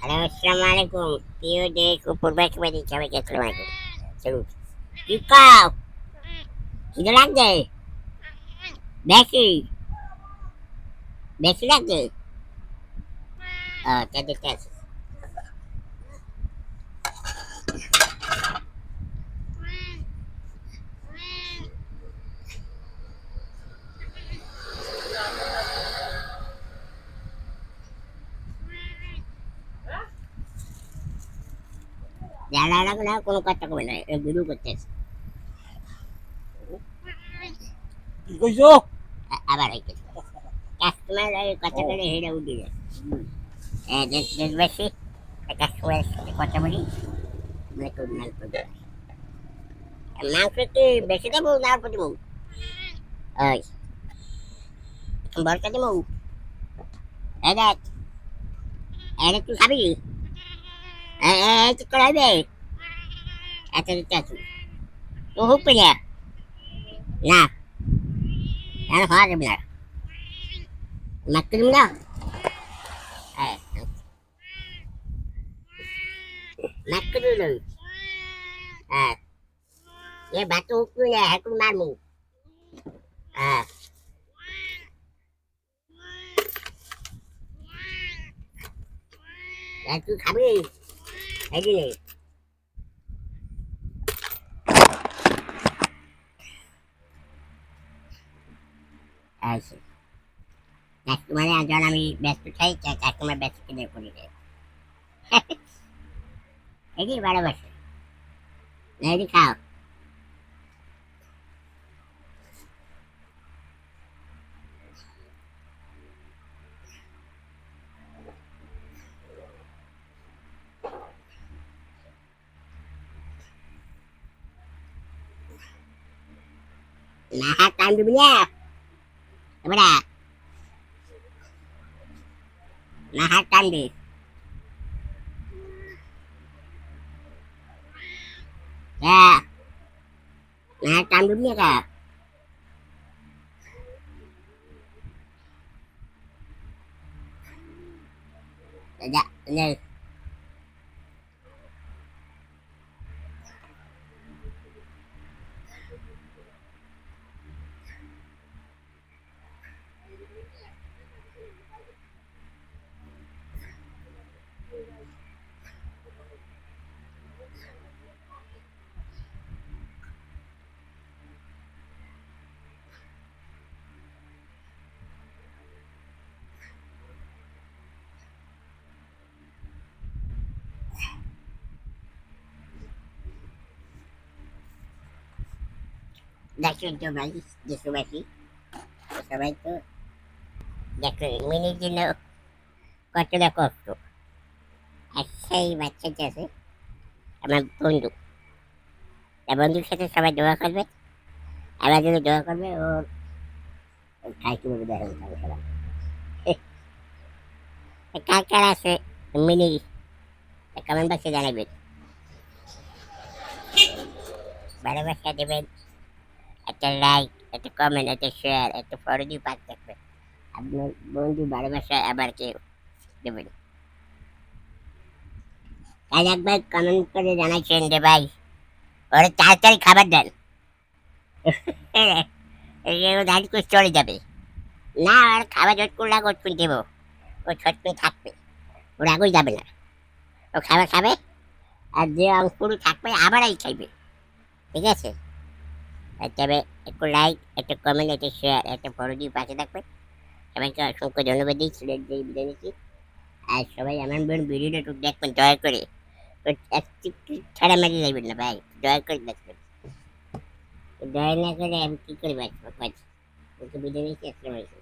Hello, আসসালামু আলাইকুম। প্রিয় দেশ ও প্রবাসী সবাইকে আসসালামু আলাইকুম। চলুন, কি খাও? খিদে লাগছে? বেশি বেশি লাগছে? তা দেখতে আছে। জানা লাগবে না, কোনো কথা কবে না, ভিডিও করতে আছে। কি কইছো? আবার আইতে কাস্টমার কথা বলে হেরে উঠে যায়। দেশবাসী কাস্টমারের সাথে কথা বলি, আমরা একটু মাংস দেবো। মাংস কি বেশি দেবো না অল্প দেবো? ওই বলটা দেবো। এই দেখ, এই তুই খাবি? এই তুই করাইবে? আচ্ছা দিতে আছি। তো হুক পেলে না, এখন খাওয়া যাবে না। মারতে দিবি না? হ্যাঁ, মারতে দিল। হ্যাঁ, ये बात तो ऊपर है तू मार मुंह। हाँ, ये तू खाबी है कि नहीं? ऐसे কাস্টমারে যখন আমি ব্যস্ত চাই কাস্টমার ব্যস্ত কিনে করে দেয়। এটি ভালোবাসে। এটি খাও। না হাত টান দিবি না এবারে, না হাত টান দি। হ্যাঁ, না হাত টান দিবি না কা? যা নে। দেখেন তো ভাই, দেশবাসী সবাই তো দেখো মিনিট দিল কতটা কষ্ট। আর সেই বাচ্চাটা আছে আমার বন্ধু, তা বন্ধুর সাথে সবাই দোয়া করবে। আবার যদি দোয়া করবে ওর খাই কিভাবে দেখা যাবে সবাই। কার কার আছে মিনি কমেন্ট বক্সে জানাবেন, ভালোবাসা দেবেন। একটা লাইক, একটা কমেন্ট, একটা শেয়ার, একটা ফলো দিয়ে পাঠ থাকবে। আপনার বন্ধু ভালোবাসা আবার কেউ দেবেন। তাই একবার কমেন্ট করে জানাচ্ছেন যে ভাই ওরা তাড়াতাড়ি খাবার দেন। রাজি করে চলে যাবে। না আর খাবার জোট করলে করছুন দেবো, ও ছটকুন থাকবে, ওর আগেই যাবে না। ও খাবার খাবে আর যে অঙ্কুর থাকবে আবারই খাইবে। ঠিক আছে, তবে একটু লাইক, একটা কমেন্ট, একটা শেয়ার, একটা ফলো দিয়ে পাশে থাকবে। সবাইকে অসংখ্য ধন্যবাদ দিই, সিলেট দিয়ে বিদায় নিচ্ছি। আর সবাই আমার বোন ভিডিওটা একটু দেখবেন দয়া করে। একটু ছাড়া মারি যাবেন না ভাই, দয়া করে দেখবেন। দয়া না করে আমি কি করে বাঁচবো, বিদায় নিচ্ছি। আসসালামাইকুম।